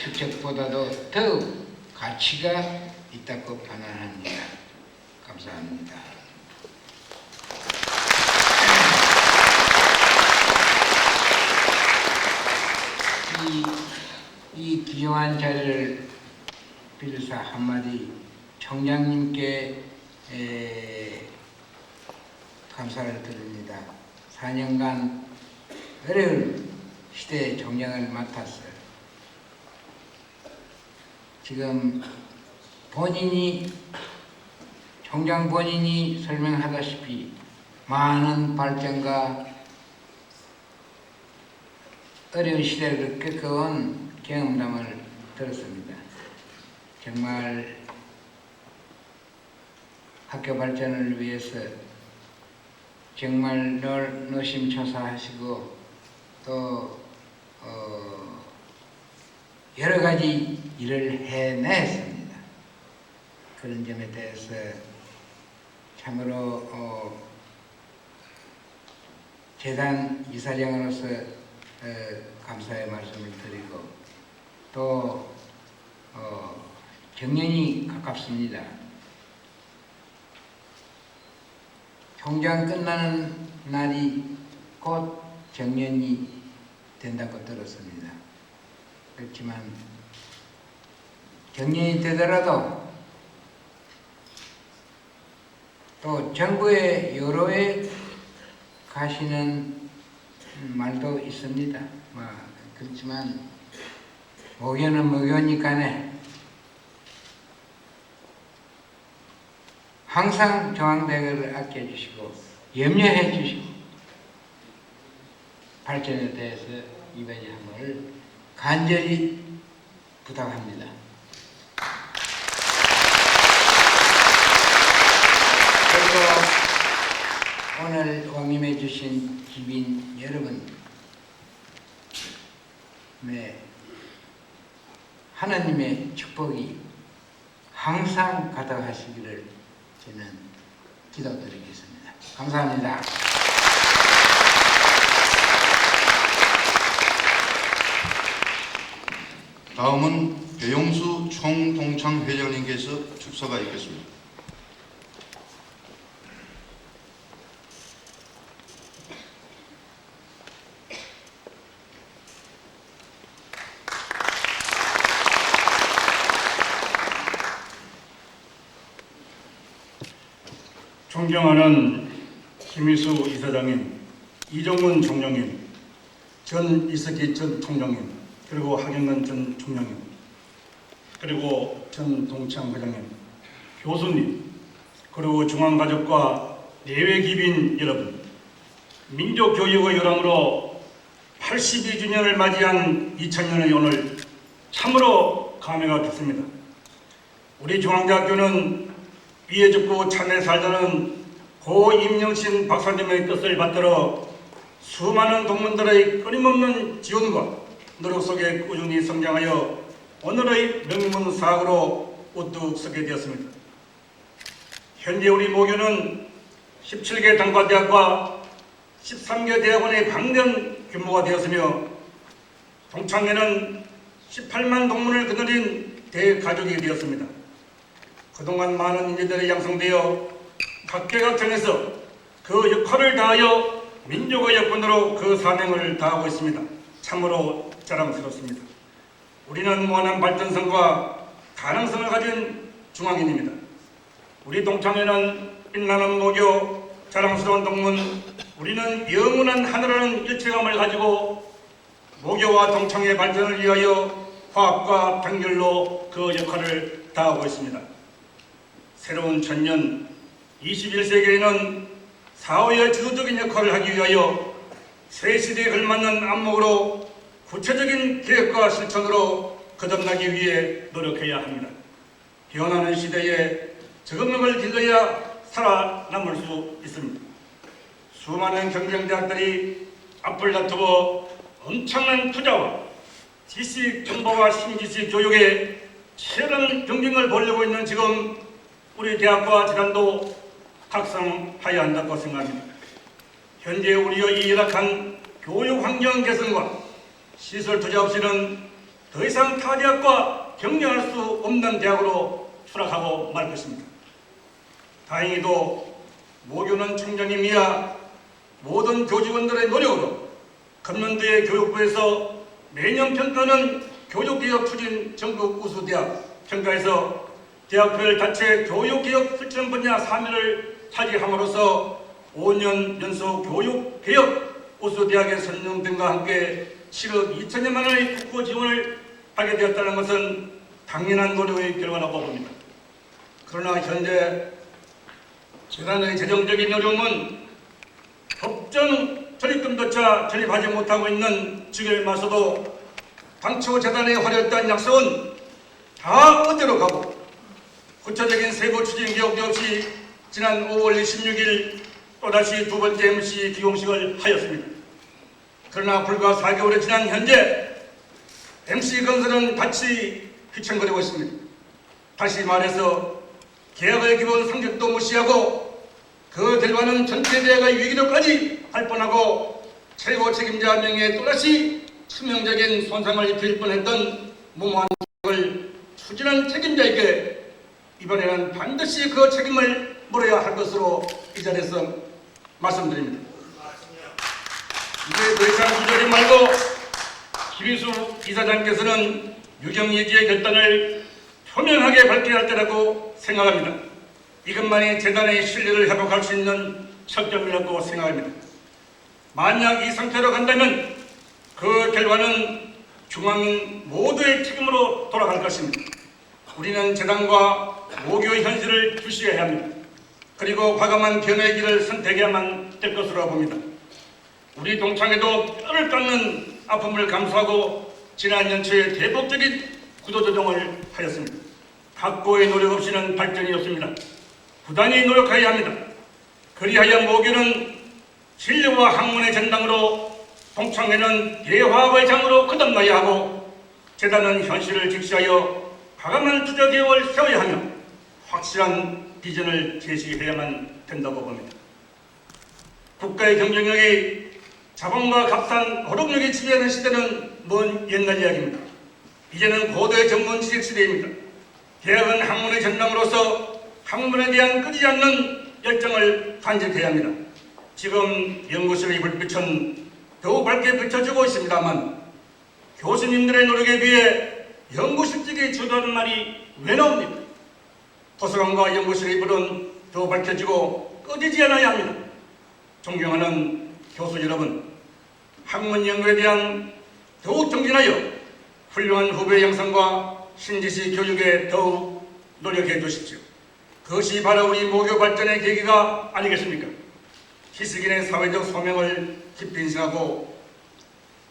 축적보다도 더욱 가치가 있다고 판단합니다. 감사합니다. 이 귀중한 자리를 빌려서 한마디 총장님께 감사를 드립니다. 4년간 어려운 시대의 총장을 맡았어요. 지금 총장 본인이 설명하다시피 많은 발전과 어려운 시대를 겪어온 경험담을 들었습니다. 정말 학교 발전을 위해서 정말 노심초사하시고 또 여러 가지 일을 해냈습니다. 그런 점에 대해서 참으로 재단 이사장으로서 감사의 말씀을 드리고 또 정년이 가깝습니다. 총장 끝나는 날이 곧 정년이 된다고 들었습니다. 그렇지만 정년이 되더라도 또 정부의 여로에 가시는 말도 있습니다. 그렇지만 모교는 모교니까네 항상 중앙대학을 아껴주시고 염려해 주시고 발전에 대해서 이번함을 간절히 부탁합니다. 그리고 오늘 왕림해 주신 기빈 여러분, 네, 하나님의 축복이 항상 가득하시기를 저는 기도드리겠습니다. 감사합니다. 다음은 배용수 총동창회장님께서 축사가 있겠습니다. 존경하는 김희수 이사장님, 이정문 총장님, 전 이석기 전 총장님, 그리고 하경근 전 총장님, 그리고 전 동창 회장님, 교수님, 그리고 중앙가족과 내외기빈 여러분, 민족교육의 요람으로 82주년을 맞이한 2000년의 오늘 참으로 감회가 깊습니다. 우리 중앙대학교는 위에 죽고 참에 살자는 고 임영신 박사님의 뜻을 받들어 수많은 동문들의 끊임없는 지원과 노력 속에 꾸준히 성장하여 오늘의 명문사학으로 우뚝 서게 되었습니다. 현재 우리 모교는 17개 단과대학과 13개 대학원의 방대한 규모가 되었으며 동창회는 18만 동문을 거느린 대가족이 되었습니다. 그동안 많은 인재들이 양성되어 각계각층에서 그 역할을 다하여 민족의 역군으로 그 사명을 다하고 있습니다. 참으로 자랑스럽습니다. 우리는 무한한 발전성과 가능성을 가진 중앙인입니다. 우리 동창회는 빛나는 모교, 자랑스러운 동문, 우리는 영원한 하늘이라는 일체감을 가지고 모교와 동창회 발전을 위하여 화합과 단결로 그 역할을 다하고 있습니다. 새로운 천년 21세기에는 사회의 지도적인 역할을 하기 위하여 새 시대에 걸맞는 안목으로 구체적인 계획과 실천으로 거듭나기 위해 노력해야 합니다. 변하는 시대에 적응력을 길러야 살아남을 수 있습니다. 수많은 경쟁대학들이 앞을 다투어 엄청난 투자와 지식 정보와 신지식 교육에 치열한 경쟁을 벌이고 있는 지금 우리 대학과 재단도 각성하여야 한다고 생각합니다. 현재 우리의 이 열악한 교육 환경 개선과 시설 투자 없이는 더 이상 타 대학과 경쟁할 수 없는 대학으로 추락하고 말 것입니다. 다행히도 모교는 총장님이야 모든 교직원들의 노력으로 금년도에 교육부에서 매년 평가하는 교육개혁 추진 전국 우수대학 평가에서 대학별 자체 교육개혁 실천 분야 3위를 차지함으로써 5년 연속 교육개혁 우수대학에 선정됨과 함께 7억 2천여만 원의 국고 지원을 하게 되었다는 것은 당연한 노력의 결과라고 봅니다. 그러나 현재 재단의 재정적인 어려움은 법정 전입금조차 전입하지 못하고 있는 지경에 맞서도 당초 재단의 화려했던 약속은 다 어디로 가고 구체적인 세부 추진 기록도 없이 지난 5월 26일 또다시 두 번째 MC 기공식을 하였습니다. 그러나 불과 4개월이 지난 현재 MC건설은 다시 휘청거리고 있습니다. 다시 말해서 계약의 기본 상식도 무시하고 그 결과는 전체 대학의 위기로까지 할 뻔하고 최고 책임자 명예에 또다시 치명적인 손상을 입힐 뻔했던 무모한 을 추진한 책임자에게 이번에는 반드시 그 책임을 물어야 할 것으로 이 자리에서 말씀드립니다. 이제 더 이상 기다리지 말고 김희수 이사장께서는 유경예지의 결단을 표명하게 밝혀야 할 때라고 생각합니다. 이것만이 재단의 신뢰를 회복할 수 있는 척점이라고 생각합니다. 만약 이 상태로 간다면 그 결과는 중앙인 모두의 책임으로 돌아갈 것입니다. 우리는 재단과 모교의 현실을 주시해야 합니다. 그리고 과감한 변화의 길을 선택해야만 될 것으로 봅니다. 우리 동창회도 뼈를 깎는 아픔을 감수하고 지난 연초에 대폭적인 구도조정을 하였습니다. 각고의 노력 없이는 발전이 없습니다. 부단히 노력해야 합니다. 그리하여 모교는 진료와 학문의 전당으로, 동창회는 대화의 장으로 거듭나야 하고, 재단은 현실을 직시하여 과감한 투자 계획을 세워야 하며 확실한 비전을 제시해야만 된다고 봅니다. 국가의 경쟁력이 자본과 값싼 노동력이 지배하는 시대는 먼 옛날 이야기입니다. 이제는 고도의 전문 지식 시대입니다. 대학은 학문의 전당으로서 학문에 대한 끊이지 않는 열정을 간직해야 합니다. 지금 연구실의 불빛은 더욱 밝게 비춰주고 있습니다만 교수님들의 노력에 비해 연구실 측이 주도하는 말이 왜 나옵니까? 도서관과 연구실의 불은 더 밝혀지고 꺼지지 않아야 합니다. 존경하는 교수 여러분, 학문 연구에 대한 더욱 정진하여 훌륭한 후배 양성과 신지식 교육에 더욱 노력해 주십시오. 그것이 바로 우리 모교 발전의 계기가 아니겠습니까? 희석인의 사회적 소명을 깊이 인식하고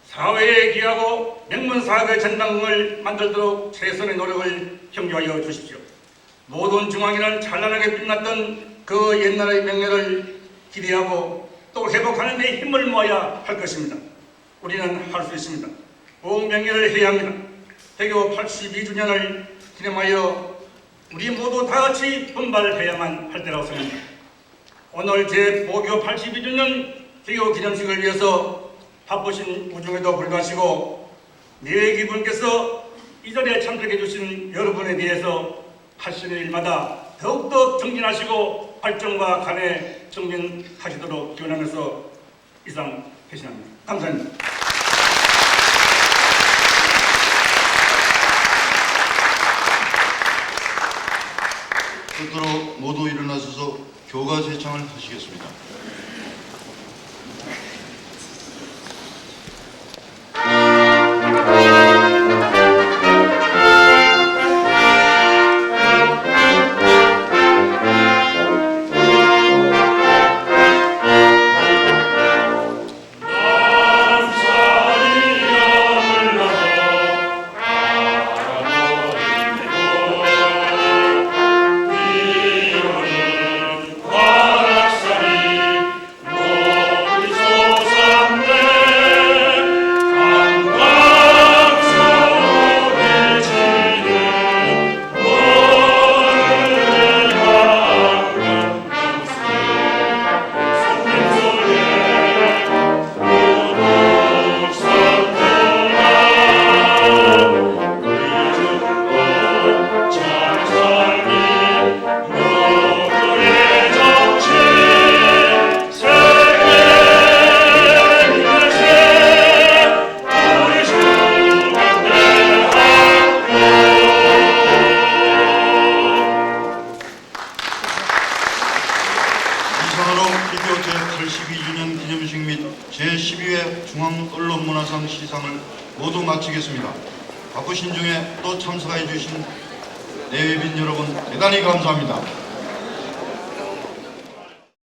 사회에 기하고 명문사학의 전당을 만들도록 최선의 노력을 경주하여 주십시오. 모든 중앙인은 찬란하게 빛났던 그 옛날의 명예를 기대하고 또 회복하는 데 힘을 모아야 할 것입니다. 우리는 할 수 있습니다. 꼭 명예를 해야 합니다. 대교 82주년을 기념하여 우리 모두 다 같이 분발해야만 할 때라고 생각합니다. 오늘 제 모교 82주년 대교 기념식을 위해서 바쁘신 우중에도 불구하시고 내외기분께서 이 자리에 참석해 주신 여러분에 대해서 하시는 일마다 더욱더 정진하시고 발전과 간에 정진하시도록 기원하면서 이상 회신합니다. 감사합니다. 끝으로 모두 일어나셔서 교가 제창을 하시겠습니다. 제82주년 기념식 및 제12회 중앙언론문화상 시상을 모두 마치겠습니다. 바쁘신 중에 또 참석해 주신 내외빈 여러분 대단히 감사합니다.